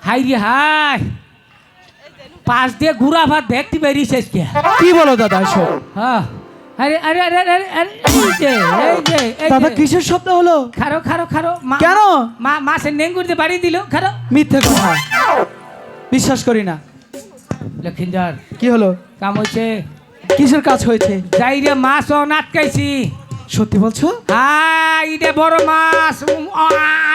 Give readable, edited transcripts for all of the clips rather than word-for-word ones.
High রে high পাশ দিয়ে ঘুরা ভাত দেখতে বেরিয়েছিস কে কি বলো দাদা এসব? হ্যাঁ আরে আরে আরে আরে আরে এই যে দাদা কিসের শব্দ হলো? খারো খারো খারো কেন? মাছের নেঙ্গুরতে বাড়ি দিল খারো মিথ্যে কথা, বিশ্বাস করি না। লক্ষিন্দর কি হলো? কাম হয়েছে কিসের কাজ হয়েছে? যাই রে মাছ আটকাইছি। সত্যি বলছো? হ্যাঁ এটা বড় মাছ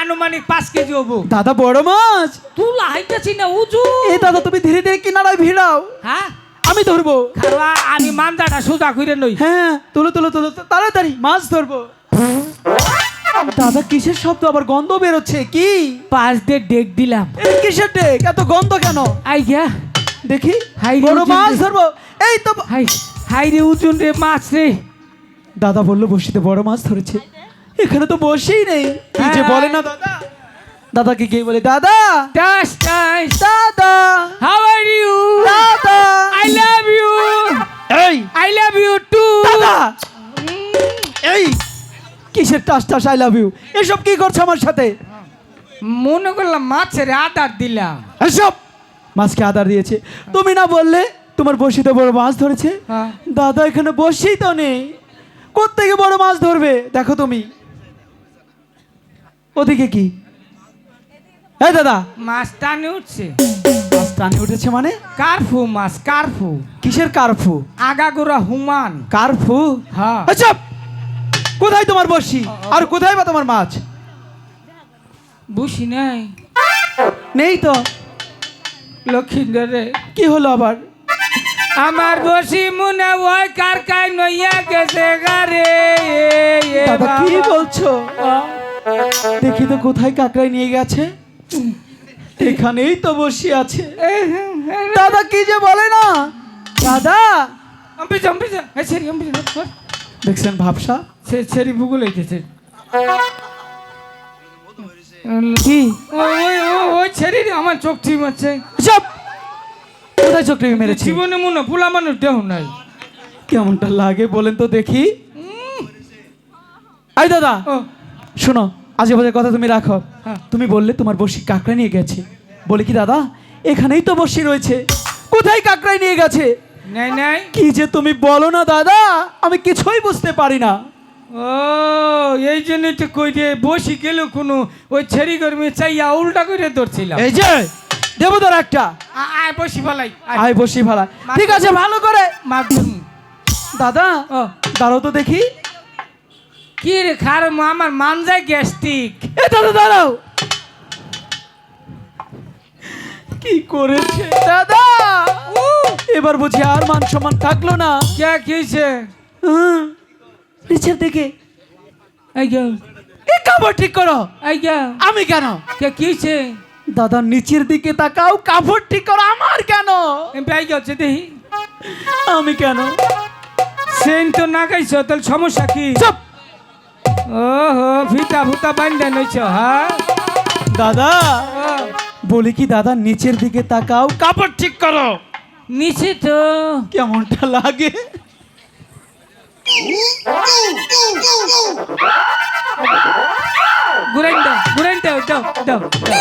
আনুমানিক 5 কেজি হবো। দাদা বড় মাছ? তুলা হাইতেছি না উজু। এই দাদা তুমি ধীরে ধীরে কিনারায় ভিড়াও, হ্যাঁ আমি ধরবো। খাওয়া আমি মান্দাটা সোজা করে নই। হ্যাঁ তুলো তুলো তুলো, তাড়াতাড়ি মাছ ধরবো। দাদা কিসের শব্দ, আবার গন্ধ বেরোচ্ছে কি? পাঁচ দিয়ে ডেক দিলাম। এই কিসের ডেক, এত গন্ধ কেন? আই গিয়া দেখি। হাই রে, বড় উজুন মাছ রে। ধরবো। এই তো হাই হাই রে উজুন রে মাছ রে। দাদা বললো বসিতে বড় মাছ ধরেছে, এখানে তো বসেই নেই। কি যে বলে না দাদা। দাদাকে গিয়ে বলে দাদা টাস টাস দাদা হাউ আর ইউ দাদা আই লাভ ইউ এই আই লাভ ইউ টু। দাদা এই কিসের টাস টাস আই লাভ ইউ, এসব কি করছো আমার সাথে? মনে করলাম মাছের আদার দিলাম। এসব মাছকে আদার দিয়েছে, তুমি না বললে তোমার বসিতে বড় মাছ ধরেছে? হ্যাঁ। দাদা এখানে বসেই তো নেই, কোত্থেকে বড় মাছ ধরবে? দেখো তুমি ওদিকে কি? এই দাদা মাছ টানে উঠছে। মাছ টানে উঠেছে মানে? কারফু মাছ কারফু। কিসের কারফু? আগাগোড়া হুমান। কারফু? হ্যাঁ এসব কোথায় তোমার বসি আর কোথায় বা তোমার মাছ? বুঝি নাই নেই তো। লক্ষিন্দর রে কি হলো আবার? আমার বসি মনে ওই কারকাই নইয়া গেছে গারে। দাদা কি বলছো? দেখি তো কোথায় কাকড়াই নিয়ে গেছে, এখানেই তো বসে আছে। দাদা কি যে বলে না দাদা। দেখছেন ভাবসা সেরি ভূগোল হইতেছে কি? ওই ছেড়ে আমার চোখ ঠিক আছে। সব কোথায় চক্রি মেরেছি? জীবনে মনে পোলা মানুষ দেহ নাই। কেমনটা লাগে বলেন তো দেখি। আই দাদা ও শোনো, আজে বাজে কথা তুমি রাখো। হ্যাঁ। তুমি বললে তোমার বসি কাকড়া নিয়ে গেছে, বলে কি দাদা এখানেই তো বসি রয়েছে, কোথায় কাকড়াই নিয়ে গেছে? নাই নাই। কি যে তুমি বলো না দাদা, আমি কিছুই বুঝতে পারি না। ও এই জন্যই তো কই যে বসি গেল কোনো ওই ছেড়ি গরমে চাইয়া উল্টা করে ধরছিলাম। এই যে দেবদার একটা আয় বসি ফেলাই আয় বসি ভাড়া। ঠিক আছে ভালো করে মার দাদা। ও দাঁড়াও তো দেখি। কি রে খার আমার মানজায় গ্যাস্ট্রিক। এ দাদা দাঁড়াও, কি করেছে দাদা? এবার বুঝি আর মান সম্মান থাকলো না। কে কিছে নিচের দিকে এই গো এ কাপড় ঠিক করো। এই গো আমি কেন? কে কিছে দাদা নিচের দিকে তাকাও, কাপড় ঠিক করো। আমার কেন? পাই গেছে দেখি আমি কেন? সেন তো না গাইছ তাহলে সমস্যা কি? চুপ ওহো ফিতা ফুতা বান্ধা নইছ। হ্যাঁ দাদা বলি কি দাদা নিচের দিকে তাকাও, কাপড় ঠিক করো। নিচে তো কেমনটা লাগে? ঘুরাই দাও ঘুরাই দাও দাও দাও দাও।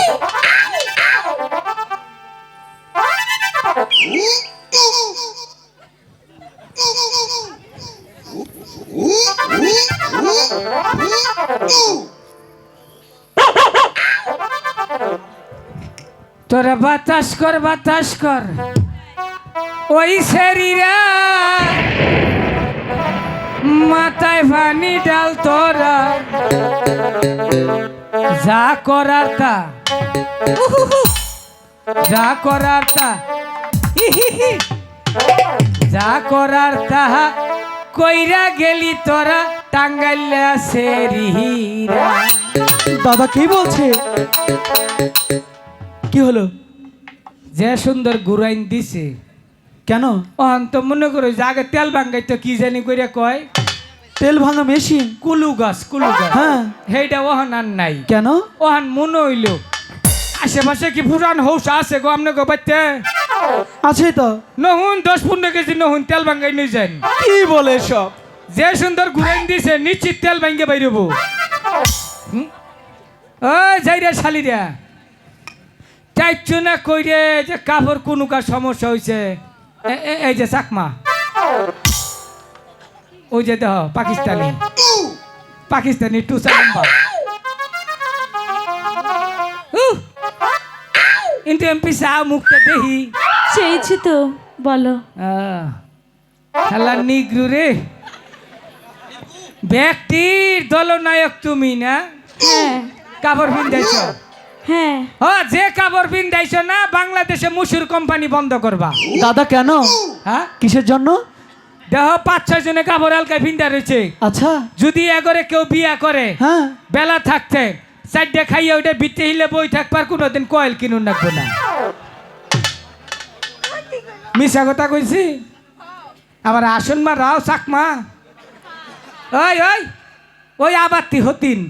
তোরা বাতাস কর ওই শরীরা মাথায় পানি ডাল তোরা যা করার তা যা করার তা যা করার তাহা কইরা গেলি তোরা টাঙ্গাইলা সেরিরা। দাদা কি বলছে? কি হলো? যে সুন্দর গুরাইন দিছে কেন? অহন তো মনে করো যে আগে তেল ভাঙ্গাই তো কি জানি কইরা কয় তেল ভাঙা মেশিন? কুলু গাছ হ্যাঁ সেইটা ওহন আর নাই। কেন? ওহন মনে হইল আশেপাশে কি পুরান হৌস আছে গো আমনে গো বাইতে? আছে তো। নহুন 10-15 কেজি নহুন তেল ভাঙ্গাই নিয়ে যান। কি বলে সব? যে সুন্দর গুরাইন দিছে নিশ্চিত তেল ভাঙ্গে বাইরব। ও যাইরা শালিরা চাইছো না কইরে যে কাপড় কোনুকার সমস্যা হয়েছে এই যে চাকমা ওই যে দেহ পাকিস্তানি টুসা লম্বা কিন্তু এমপি সাহ মুখটা দেখি চেয়েছি তো বলো। খেলা নিগ্রু রে ব্যক্তির দলনায়ক তুমি না হ্যাঁ কাপড় পিন্ধাইছ হ্যাঁ যে কাপড় পিন্ধাইছ না বাংলাদেশে মুসুর কোম্পানি বন্ধ করবা দাদা কেন? হ্যাঁ কিসের জন্য? দেহ 5-6 জনে কাপড় হালকায় পিন্ধা রয়েছে আচ্ছা যদি এগরে কেউ বিয়া করে হ্যাঁ বেলা থাকতে চারটে খাইয়া ওইটা বিটে হিলে বই থাকবার কোনোদিন কয়েল কিনুন রাখবো না মিশা কথা কইছি আবার আসন মা রাও চাকমা ওই ওই ওই আবাত্তি হতিন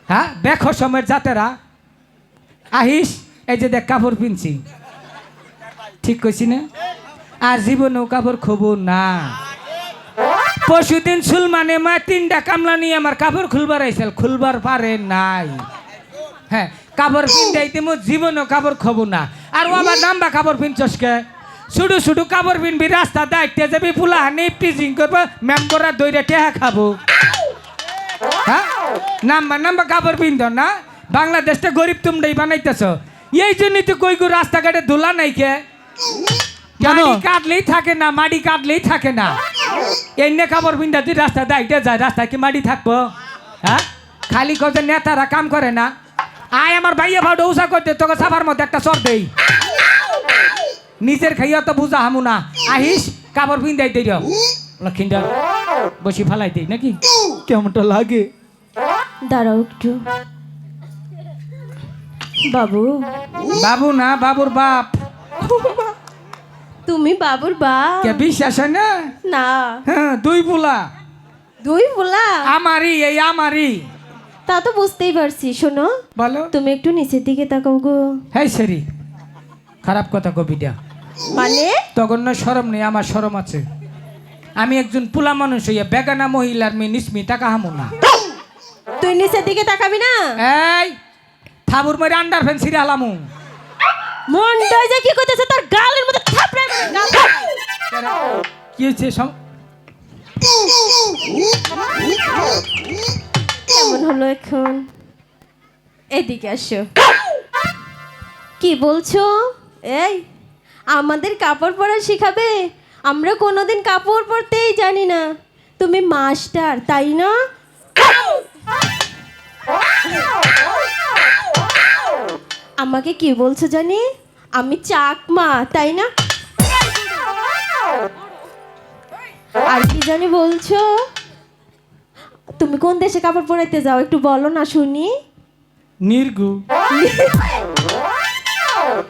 হ্যাঁ দেখো সময়ের জাতেরা আহিস এই যে দেখ কাপড় পিনছি ঠিক কইছি না আর জীবনেও কাপড় খবো না পরশুদিন সুলমানে মা 3টা কামলা নিয়ে আমার কাপড় খুলবার আইসাল খুলবার পারে নাই হ্যাঁ কাপড় পিনটাইতে মো জীবনেও কাপড় খবো না আর ও আবার নাম্বা কাপড় পিনছসকে শুধু শুধু কাপড় পিনবি রাস্তা দায়িত্বে যাবি ফুলা হানি টিচিং করবো মেম্বরা দইরে টেহা খাবো হ্যাঁ নাম্বা কাপড় পিনদ না বাংলাদেশটা গরিব তোমরাই বানাইতেছ এই জন্যই তো কই রাস্তাঘাটে ধুলা নাই কে মাটি কাটলেই থাকে না মাটি কাটলেই থাকে না এনে কাপড় পিন্দা তুই রাস্তা দাইতে যায় রাস্তায় কি মাটি থাকবো হ্যাঁ খালি কথা নেতারা কাম করে না আয় আমার ভাইয়া ভাও ডৌসা করতে তোকে সাফার মধ্যে একটা চর দেই নিজের খাইয়া তো বুঝা হামু না আহিস কাপড় পিন্দাই দেই লক্ষিন্দার বসি ফালাই দেই নাকি কেমনটা লাগে? দাঁড়াও একটু বাবু। বাবু না বাবুর বাপ তুমি বাবুর বাপ? কে বিশ্বাস হয় না? না হ্যাঁ 2 বুলা দুই বলা আমারই এই আমারই তা তো বুঝতেই পারছি। শোনো বলো তুমি একটু নিচের দিকে তাকাও গো। হ্যাঁ সেরি খারাপ কথা কবিটা মানে তখন না শরম নেই আমার শরম আছে আমি একজন পুলা মানুষ হইয়া বেগানা মহিলার মেয়ে নিসমি টাকা হামু না তুই নিচের দিকে তাকাবি না? এই থাবুর মারি আন্ডার ফ্যান ছিঁড়ে হালামু মনটাই যে কি করতেছে তোর গালের মধ্যে থাপড়ে কি হয়েছে কেমন হলো এখন? এদিকে আসো। কি বলছো? এই আমাদের কাপড় পরা শিখাবে? আমরা কোনোদিন কাপড় পরতেই জানি না। তুমি মাস্টার তাই না? আমাকে কি বলছো জানি? আমি চাকমা তাই না? আর কি জানি বলছো? তুমি কোন দেশে কাপড় পরাইতে যাও একটু বলো না শুনি। নির্গু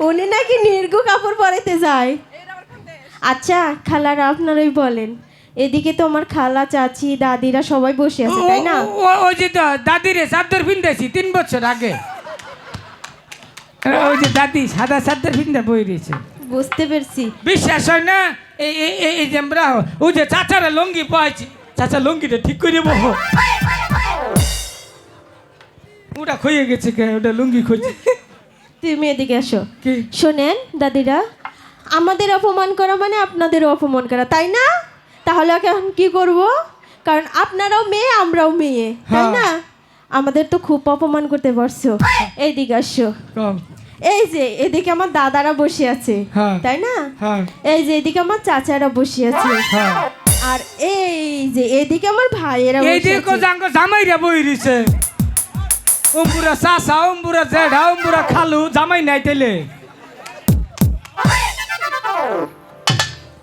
উনি নাকি নির্গু কাপড় পরাইতে যায়। আচ্ছা খালারা আপনারাই বলেন। এদিকে তো আমার খালা চাচি দাদিরা সবাই বসে আছে তাই না? ওই যে দাদিরে চাদর পিন্ধাইছি 3 বছর আগে ওই যে দাদি সাদা চাদর পিন্ধা বই রয়েছে বুঝতে পেরেছি। বিশ্বাস হয় না এই যে আমরা ওই যে চাচারা লঙ্গি পাইছি চাচা লঙ্গিটা ঠিক করে বহো ওটা খইয়ে গেছে কে ওটা লুঙ্গি খুঁজছে তুমি এদিকে আসো। কি শোনেন দাদিরা আমাদের অপমান করা মানে আপনাদেরও অপমান করা তাই না? তাহলে এখন কি করব? কারণ আপনারাও মেয়ে আমরাও মেয়ে তাই না? আমাদের তো খুব অপমান করতে পারছো। এইদিকে আসো। কম এই যে এদিকে আমার দাদারা বসে আছে হ্যাঁ। তাই না? হ্যাঁ এই যে এদিকে আমার চাচারা বসে আছে হ্যাঁ আর এই যে এদিকে আমার ভাইয়েরা এই বসে দেখো আছে। জাঙ্গো জামাইরা বই রইছে উম্বুরা চাচা উম্বুরা জেঠা উম্বুরা খালু জামাই নাই তেলে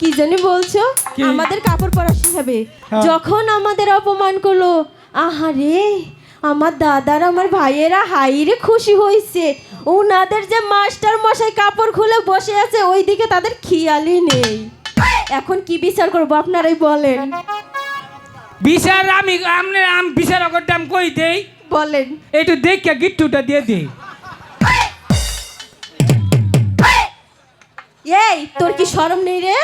কি জানি বলছো? কি? আমাদের কাপড় পরা শিখাবে। হ্যাঁ। যখন আমাদের অপমান করলো আহারে আমার দাদার আমার ভাইয়েরা হাইরে খুশি হয়েছে। ওনাদের যে মাস্টার মশাই কাপড় খুলে বসে আছে ওইদিকে তাদের খেয়ালই নেই। এখন কি বিচার করবো আপনারাই বলেন। বিচার আমি বিচার করতে আমি কই দেই বলেন এইটু দেখে গিট্টুটা দিয়ে দিই এই তোর কি শরম নেই রে?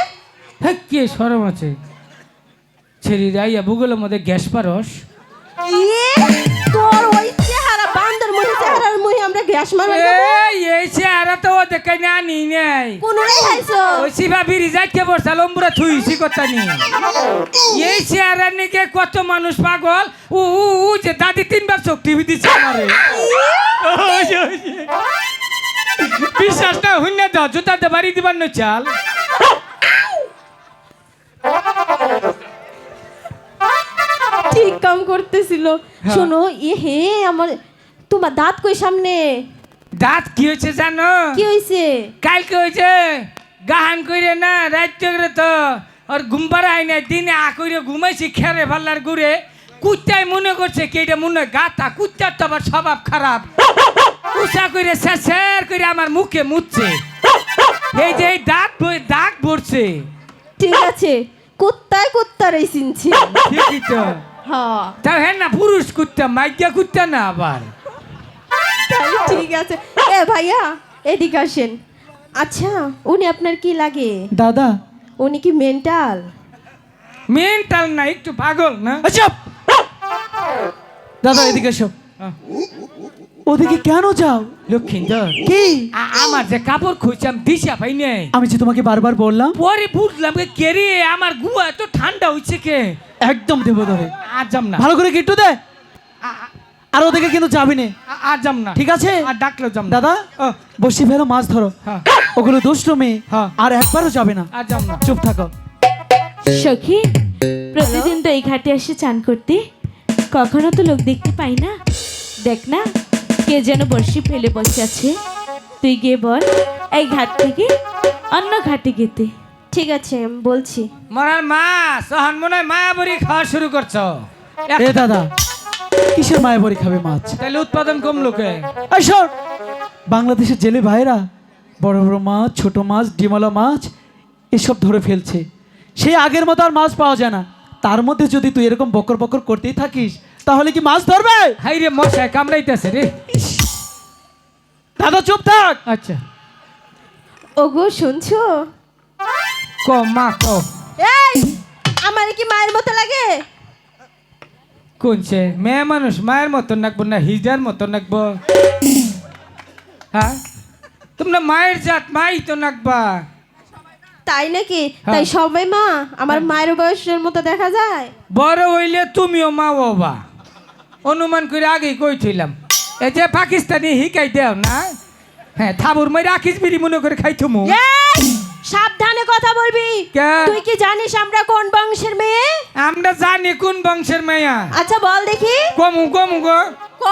হ্যাঁ কে শরম আছে ছেড়ি রাইয়া ভূগোলের মধ্যে গ্যাস পারস তোর ওই চেহারা বান্দর মনে চেহারার মুই আমরা গ্যাস মারবার এই চেহারা তো ও দেখে না নি নাই কোনরাই খাইছো ওই শিবা বিড়ি যাইতে বসা লম্বুরা থুইছি কথা নি এই চেহারা নিকে কত মানুষ পাগল ও ও ও যে দাদি তিনবার চোখ টিভি দিচ্ছে আমারে ওই যে, ওই যে। বিশ্বাসটা হইনা দাও জুতাতে বাড়ি দিবার না চাল ঠিক কাম করতেছিল হ্যাঁ। শোনো হে আমার তোমার দাঁত কই সামনে দাঁত কি হয়েছে জানো কি হইছে কালকে হয়েছে গাহান কইরে না রাত করে তো আর ঘুম পাড়া হয় না দিনে আ কইরে ঘুমাইছি খেরে ভাল্লার ঘুরে কুত্তাই মনে করছে কি এটা মনে হয় গাতা কুত্তার তো আবার স্বভাব খারাপ উষা কইরে স্যার করে আমার মুখে মুছছে এই যে এই দাগ ভরছে ঠিক আছে কুত্তায় কুত্তারে চিনছে ঠিকই তো হ্যাঁ তাও হ্যাঁ না পুরুষ কুত্তা মাইকা কুত্তা না আবার তাহলে ঠিক আছে এ ভাইয়া এদিকে আসেন আচ্ছা উনি আপনার কি লাগে দাদা উনি কি মেন্টাল মেন্টাল না একটু পাগল না আচ্ছা দাদা এদিকে এসো ওদিকে কেন যাও লক্ষ্মীন্দর কি আমার যে কাপড় খুঁজছিলাম দিশা পাই নাই আমি যে তোমাকে বারবার বললাম পরে বুঝলাম কে রে আমার গুয়া এত ঠান্ডা হচ্ছে কে একদম দেবো ধরে আর যাম না ভালো করে গিট্টু দে আ- আর ওদিকে কিন্তু যাবি না আর যাম না ঠিক আছে আর ডাকলেও যাম না দাদা ও, বসে ফেলো মাছ ধরো হ্যাঁ। ওগুলো দুষ্ট মেয়ে হ্যাঁ। আর একবারও যাবে না আর যাম না চুপ থাকো সখী প্রতিদিন তো এই ঘাটে এসে চান করতে কখনো তো লোক দেখতে পাই না দেখ না কে যেন বর্ষি ফেলে বসে আছে তুই গিয়ে বল এই ঘাট থেকে অন্য ঘাটে গেতে ঠিক আছে আমি বলছি মরার মা সহন মনে হয় মায়াবরি খাওয়া শুরু করছো এ দাদা কিসের মায়াবরি খাবে মাছ তাহলে উৎপাদন কম লোকে এই শোন, বাংলাদেশের জেলে ভাইরা বড় বড় মাছ ছোট মাছ ডিমলা মাছ এসব ধরে ফেলছে সেই আগের মতো আর মাছ পাওয়া যায় না তার মধ্যে যদি তুই এরকম বকর বকর করতেই থাকিস তাহলে কি মাছ ধরবে হাই রে মশাই কামড়াইতেছে রে দাদা চুপ থাক আচ্ছা ওগো শুনছো ক মা ক এই আমার কি মায়ের মতো লাগে কোনছে মেয়ে মানুষ মায়ের মতন নাকবো না হিজার মতন নাকবো হ্যাঁ তোমরা মায়ের জাত মাই তো নাকবা তাই নাকি হ্যাঁ। তাই সবাই মা আমার মায়ের বয়সের মতো দেখা যায় বড় হইলে তুমিও মা বাবা অনুমান করে আগেই কইছিলাম এই যে পাকিস্তানি হিকাই দেও না হ্যাঁ থাবুর মাই রাখিস বিড়ি মনে করে খাই থুমু এই, সাবধানে কথা বলবি কে? তুই কি জানিস আমরা কোন বংশের মেয়ে আমরা জানি কোন বংশের মেয়া আচ্ছা বল দেখি গমু গমু গো ক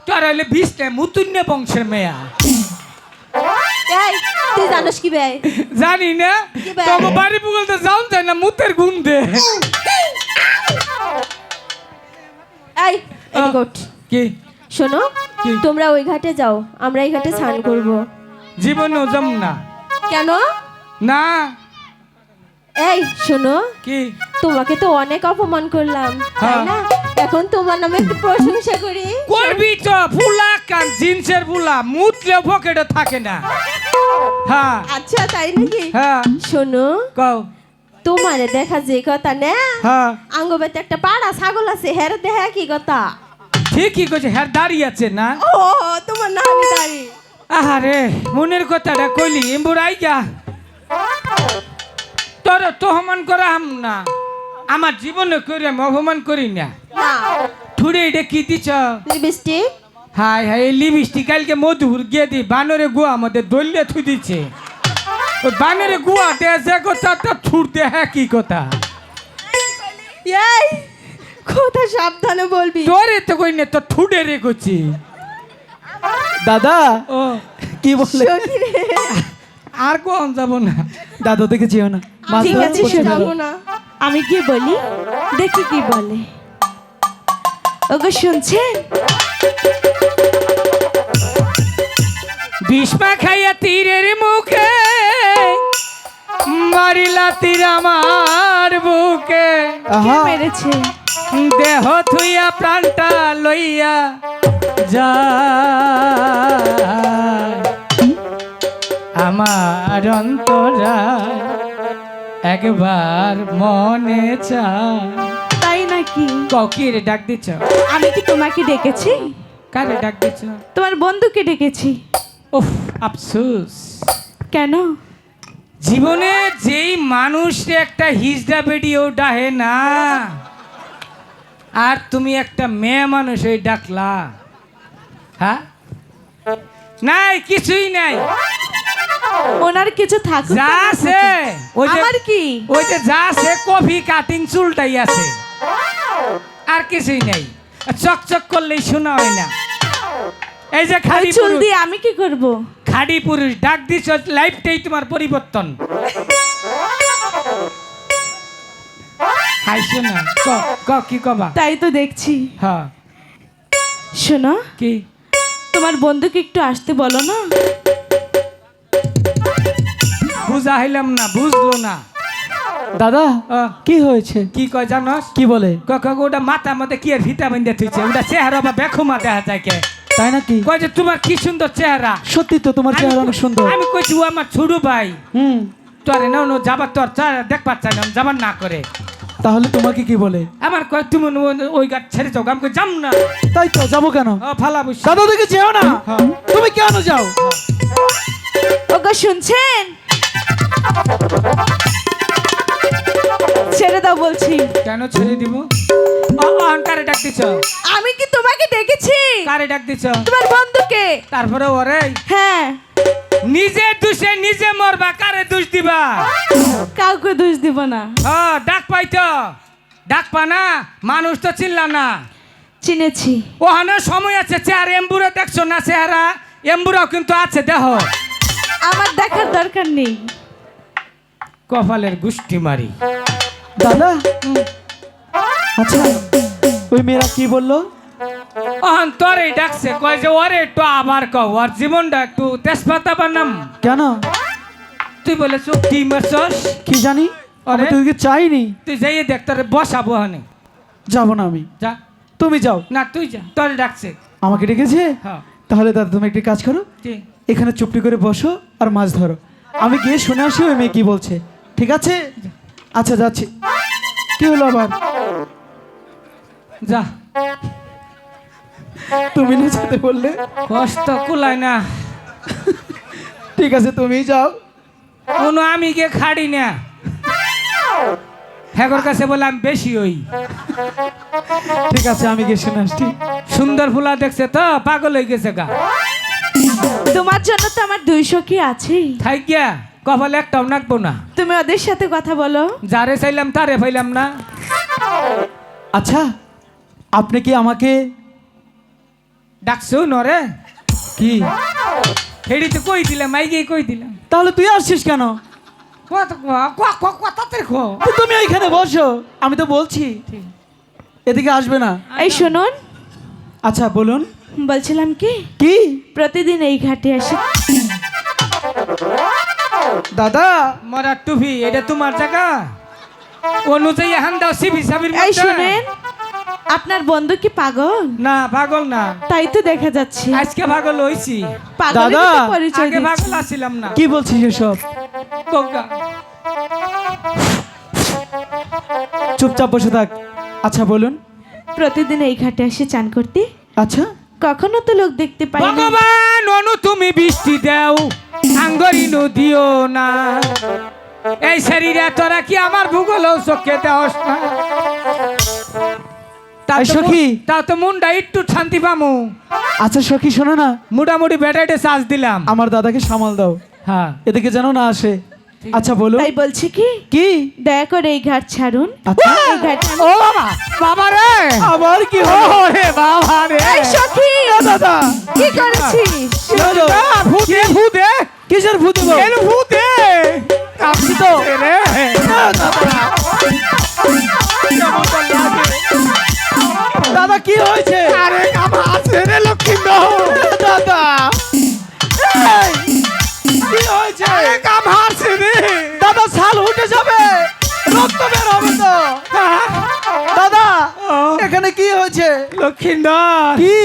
তোর হইলে বিশটা মুতুন্য বংশের মেয়া এই তুই জানিস কি বে জানি না কি বে? তবে বাড়ি পুকুল তো যাও যায় না মুতের গুণ দে এই এদিকে ওঠ। কি শোনো কি? তোমরা ওই ঘাটে যাও আমরা এই ঘাটে স্নান করব জীবনেও যাম না কেন না এই শোনো কি তোমাকে তো অনেক অপমান করলাম তাই হ্যাঁ। না এখন তোমার নামে একটু প্রশংসা করি করবি তো ফুলা কান জিন্সের ফুলা মুতলে পকেটে থাকে না হ্যাঁ আচ্ছা তাই নাকি হ্যাঁ শোনো কও তোমারে দেখা যে কথা না হ্যাঁ আঙ্গবেতে একটা পাড়া ছাগল আছে হের দেখা কি কথা ঠিকই কইছে হ্যাঁ দাঁড়িয়ে আছে না ও তোমার নানি দাঁড়ি আহারে মনের কথাটা কইলি এমবুরাই যা তোর তো অপমান করা হাম না আমার জীবনে করে আমি অপমান করি না না ঠুড়ে এটা কি দিছ লিপস্টিক হাই হাই এই লিপস্টিক কালকে মধুর গিয়ে দি বানরে গুয়া আমাদের দলিয়ে থুই দিচ্ছে ওই বানরে গুয়া দে যে কথা তা ছুট দে হ্যাঁ কি কথা এই কথা সাবধানে বলবি তোরে তো কই না তো ঠুডে রে করছি দাদা ও কি বলে সখী রে, আর কোন যাব না দাদা দেখে যেও না মাছ ঠিক ধরো, আছে, বসে যাবো ফেলো। না আমি গিয়ে বলি দেখি কি বলে ওগো শুনছেন বিষ্মা খাইয়া তীরের মুখে মারিলা তীর আমার বুকে কে আহা মেরেছে দেহ থুইয়া প্রাণটা লইয়া যা আমার অন্তরা একবার মনে চায় তাই নাকি ককির ডাক দিচ্ছ আমি কি তোমাকে ডেকেছি কারে ডাক দিছ? তোমার বন্ধুকে ডেকেছি। উফ, আফসোস। কেন? জীবনে যেই মানুষ একটা হিজড়া বেডিও ডাহে না, আর তুমি একটা মেয়ে মানুষ ওই ডাকলা। হ্যাঁ, নাই কিছুই নাই। ওনার কিছু থাকুক যা বা না আছে থাকুক। ওই যে আমার কি? ওই যে যা আছে কফি কাটিং চুলটাই আছে, আর কিছুই নাই। চকচক করলেই শোনা হয় না। এই যে ওই খালি চুল পুরুষ, দিয়ে আমি কি করব? খাড়ি পুরুষ ডাক দিছ, লাইফটাই তোমার পরিবর্তন। হাইছো না, কি কবা? তাই তো দেখছি। হ্যাঁ, শোনো, কি? তোমার বন্ধুকে একটু আসতে বলো না। বুঝা হইলাম না, বুঝলো না। দাদা আহ, কি হয়েছে? কি কয় জানস? কি বলে? ওটা মাথা মধ্যে কি আর ভিটামিন দিয়ে থুইছে, ওটা চেহারা বা বেখুমা দেখা যায় কে? তাই নাকি? কয় যে তোমার কি সুন্দর চেহারা। সত্যি তো তোমার চেহারা অনেক সুন্দর। আমি কইছি ও আমার ছোট ভাই, হুম, তোরে না ও যাবার তোর চেহারা দেখবার চাই না, যাবার না করে। তাহলে তোমাকে কি বলে? আমার কয় তুমি ওই গাছ ছেড়ে যাও, আমি কই যাম না। তাই তো, যাবো কেন? ফালা বসে দাদা দেখে যেও না। হ্যাঁ। তুমি কেন যাও? ওগো শুনছেন? ছেড়ে দাও বলছি। কেন ছেড়ে দিব? কারে ডাক দিছ? আমি কি তোমাকে ডেকেছি? কারে ডাক দিছ? তোমার বন্ধুকে। তারপরে ওরে হ্যাঁ, নিজে দোষে নিজে মরবা, কারে দোষ দিবা? কাউকে দোষ দিব না। ডাক পাইতো, ডাক পা না, মানুষ তো চিনলা না। চিনেছি। ওখানে সময় আছে, চেহারা এম্বুরে দেখছো না? চেহারা এম্বুরাও কিন্তু আছে, দেহ। আমার দেখার দরকার নেই। কপালের গুষ্টি মারি। দাদা, আচ্ছা ওই মেয়েরা কি বললো? ওখান তোরে ডাকছে, কয় যে ওরে একটু আবার কও, ওর জীবনটা একটু তেজপাতা বানাম। কেন? তুই বলেছ কি মারছস? কি জানি, আমি আরে? তোকে চাইনি। তুই যাইয়ে দেখ, তোরে বসাবো হানে। যাবো না আমি, যা। তুমি যাও। না তুই যা, তোরে ডাকছে। আমাকে ডেকেছে? হ্যাঁ, তাহলে দাদা তুমি একটি কাজ করো, কি? এখানে চুপটি করে বসো আর মাছ ধরো। আমি গিয়ে শুনে আসি ওই মেয়ে কি বলছে, ঠিক আছে? আচ্ছা যাচ্ছি। কি হলো আবার? যা। তুমি না যেতে বললে? কষ্ট কুলায় না। ঠিক আছে, তুমি যাও। কোনো আমি গিয়ে খাড়ি না, হ্যাগর কাছে বলে আমি বেশি হই। ঠিক আছে, আমি গিয়ে শুনে আসছি। সুন্দর ফুলা দেখছে তো পাগল হয়ে গেছে গা। তোমার জন্য তো আমার 200 কি আছেই। থাই গিয়া কপালে একটাও নাকবো না। তুমি ওদের সাথে কথা বলো। যারে চাইলাম তারে পাইলাম না। আচ্ছা, আপনি কি আমাকে ডাকছো নরে? কি? হেড়ি তো কই দিলাম, মাই গিয়ে কই দিলাম। তাহলে তুই আসছিস কেন? তাতে খো। তুমি এইখানে বসো, আমি তো বলছি এদিকে আসবে না। এই শুনুন, আচ্ছা বলুন। বলছিলাম কি, কি? প্রতিদিন এই ঘাটে আসি। দাদা, মরা টুপি, এটা তোমার জায়গা? অনুযায়ী হান দাও সিবি সাবির এই মধ্যে। শুনেন, আপনার বন্ধু কি পাগল? না পাগল না, তাই তো দেখা যাচ্ছে। আজকে পাগল হইছি, পাগলের দাদা, তো পরিচয় আগে দিচ্ছি। পাগল আসছিলাম না। কি বলছিস এসব? তোগা। চুপচাপ বসে থাক। আচ্ছা বলুন। প্রতিদিন এই ঘাটে আসি চান করতে। আচ্ছা, কখনো তো লোক দেখতে পাই না। ভগবান অনু তুমি বৃষ্টি দাও, আঙ্গরি নদিও না। এই শরীরে তোরা কি আমার ভূগোল চোখে দেওস না? এই সখী। তা তো মুন্ডা একটু শান্তি পামু। আচ্ছা সখী, শোনো না, মোটামুটি ব্যাটাইটে চার্জ দিলাম। আমার দাদাকে সামাল দাও, হ্যাঁ, এদিকে যেন না আসে। আচ্ছা বলুন। তাই বলছি কি, কি? দয়া করে এই ঘাট ছাড়ুন। আচ্ছা। এই ঘাটে ও বাবা, বাবা রে, আবার কি ও হলো? রে বাবা রে, এই সখী, দাদা, কি করেছিস? দাদা, ভূতে ভূতে, কিসের ভূত দেবো? এর ভূতে কাঁপছি তো রে। দাদা কি হয়েছে? আরে কামা আছে রে লক্ষ্মীন্দর, দাদা, এই, কি হয়েছে? আরে কামা আছে রে। দাদা, ছাল উঠে যাবে, রক্ত বের হবে তো। দাদা, এখানে কি হয়েছে? লক্ষ্মীন্দর, কি?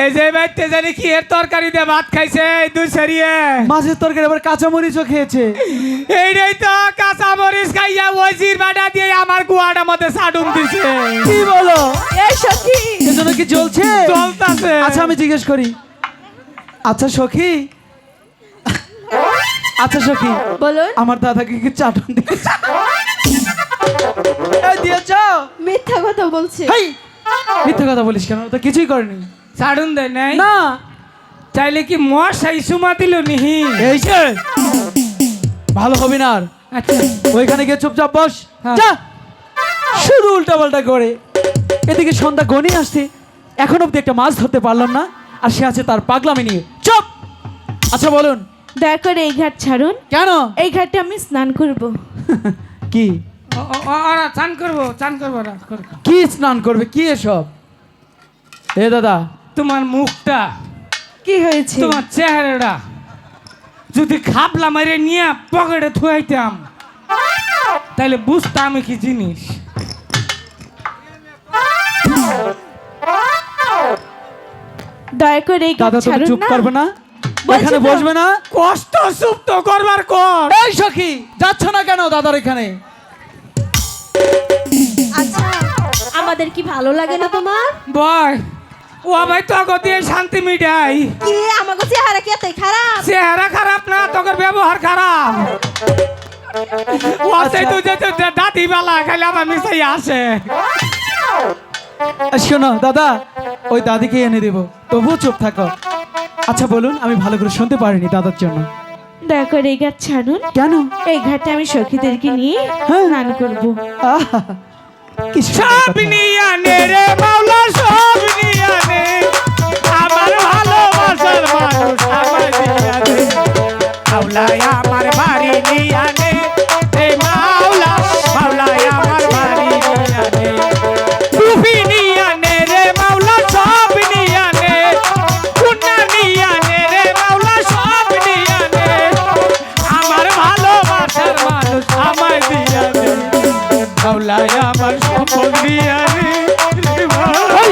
এই যে বাইতে জানি কি এর তরকারি দিয়ে ভাত খাইছে দুই সারিয়ে। মাছের তরকারি আবার কাঁচা মরিচও খেয়েছে। এইটাই তো কাঁচা মরিচ খাইয়া ওজির বাটা দিয়ে আমার গুয়াটা মধ্যে সাডুম দিছে। কি বলো? এই সখী, জন্য কি জ্বলছে? চলতাছে। আচ্ছা আমি জিজ্ঞেস করি, আচ্ছা সখী, আচ্ছা সখী, বলুন। আমার দাদাকে কি চাটন দিয়েছ? এই দিয়েছ? মিথ্যা কথা বলছে। হেই, মিথ্যা কথা বলিস কেন? ও তো কিছুই করেনি। ছাড়ুন দেয় নাই না, চাইলে কি মশাই সুমা দিল নিহি? এই যে ভালো হবে না আর। আচ্ছা ওইখানে গিয়ে চুপচাপ বস। হ্যাঁ। যা, শুধু উল্টাপাল্টা করে। এদিকে সন্ধ্যা গনি আসছে, এখন অব্দি একটা মাছ ধরতে পারলাম না, আর সে আছে তার পাগলামি নিয়ে। চুপ। আচ্ছা বলুন, দয়া করে এই ঘাট ছাড়ুন, কেন? এই ঘাটে আমি স্নান করব। কি ওরা চান করবো চান করবো ওরা, করবো। কি স্নান করবে? কি এসব? এ দাদা, তোমার মুখটা, কি হয়েছে? তোমার চেহারাটা যদি খাপলা মারে নিয়ে পকেটে থুয়াইতাম তাহলে বুঝতাম আমি কি জিনিস। দয়া করে এই ঘাট দাদা তুমি ছাড়ুন চুপ না। করবে না? বলছি এখানে তো। বসবে না? কষ্ট চুপ তো করবার কর। এই সখী, যাচ্ছ না কেন দাদার এখানে? আচ্ছা আমাদের কি ভালো লাগে না তোমার? বয় ও ভাই তো দিয়ে শান্তি মিটাই। কি আমাকে চেহারা কি এতই খারাপ? চেহারা খারাপ না, তোর ব্যবহার খারাপ। ও সেই তো যে দাদি বেলা খালি আমার মিশাই আসে। শোনো দাদা, ওই দাদিকে এনে দেবো, তবুও চুপ থাকো। আচ্ছা বলুন, আমি ভালো করে শুনতে পারিনি দাদার জন্য। দয়া করে এই ঘাট ছাড়ুন, কেন? এই ঘাটে আমি সখীদেরকে নিয়ে হ্যাঁ। স্নান করব। আহা, কি সুন্দর সব কথা। নিয়ে নে রে মাওলা, সব নিয়ে নে, আমার ভালোবাসার মানুষ আমার দিয়া দে। মাওলা আমার বাড়ি নিয়ে নে, এই মাওলা, মাওলা আমার বাড়ি নিয়ে নে। টুপি নিয়ে নে রে মাওলা, সব নিয়ে নে, কুন্না নিয়ে নে রে মাওলা, সব নিয়ে নে, আমার ভালোবাসার মানুষ আমায় দিয়া দে। মাওলা আমার সম্পদ দিয়া নে, এই!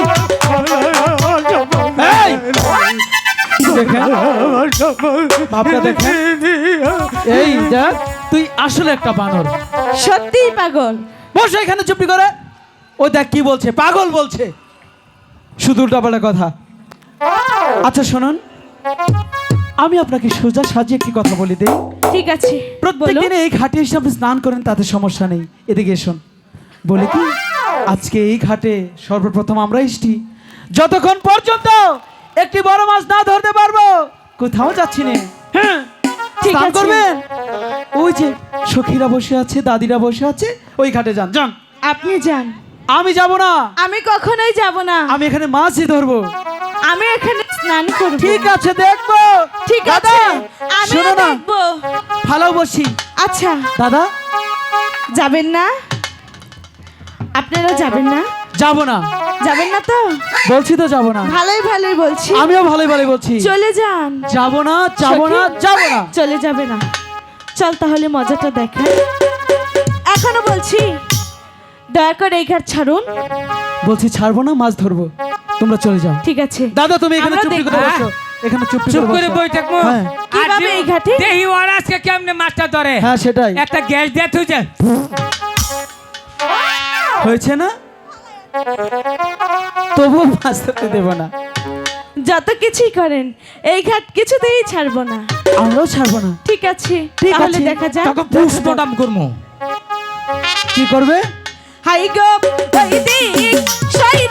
এই! দেখেন, ভাবটা দেখেন। এই দেখ, তুই আসলে একটা বানর। সত্যিই পাগল। বস এখানে চুপটি করে। ও দেখ কি বলছে, পাগল বলছে, শুধু উল্টাপাল্টা কথা। আচ্ছা শুনুন, আমি আপনাকে সোজা সাজিয়ে একটি কথা বলি দেই। ঠিক আছে, প্রত্যেক বলো। দিনে এই ঘাটে এসে আপনি স্নান করেন, তাতে সমস্যা নেই। এদিকে এসুন। বলি কি, আজকে এই ঘাটে সর্বপ্রথম আমরা এসছি, যতক্ষণ পর্যন্ত একটি বড় মাছ না ধরতে পারবো কোথাও যাচ্ছি না। হ্যাঁ, ঠিক স্নান আছে। করবেন। ওই যে সখীরা বসে আছে, দাদিরা বসে আছে, ওই ঘাটে যান। যান। আপনি যান, আমি যাব না, আমি কখনোই যাব না। আমি এখানে মাছই ধরবো। আমি এখানে স্নান করব। ঠিক আছে, দেখবো। ঠিক দাদা, আছে, আমি শোনো না, দেখব। ভালোবাসি। আচ্ছা, দাদা, যাবেন না? আপনারা যাবেন না? যাব না, যাবেন না তো? বলছি তো যাব না। ভালোই ভালোই বলছি, আমিও ভালোই ভালোই বলছি, চলে যান। যাব না, যাব না, সখী, যাব না। চলে যাবে না? চল তাহলে মজাটা দেখা। এখনো বলছি, দয়া করে এই ঘাট ছাড়ুন। বলছি ছাড়বো না, মাছ ধরবো, তোমরা চলে যাও। ঠিক আছে, দাদা তুমি এখানে আমরা চুপটি করে দেখবো। বসো, এখানে চুপটি চুপ করে বসো। বই থাকবো। হ্যাঁ। কিভাবে এই ঘাটে? দেহি ওরা আজকে কেমনে মাছটা ধরে? হ্যাঁ সেটাই একটা গ্যাস দিয়ে তুই যা। হয়েছে না, তবুও মাছ ধরতে দেবো না। যত কিছুই করেন, এই ঘাট কিছুতেই ছাড়বো না। আমরাও ছাড়বো না। ঠিক আছে, ঠিক তাহলে আছে। দেখা যাক। তখন পুষ্পটাম করবো। কি করবে? হাই গো ওই দিক, সেই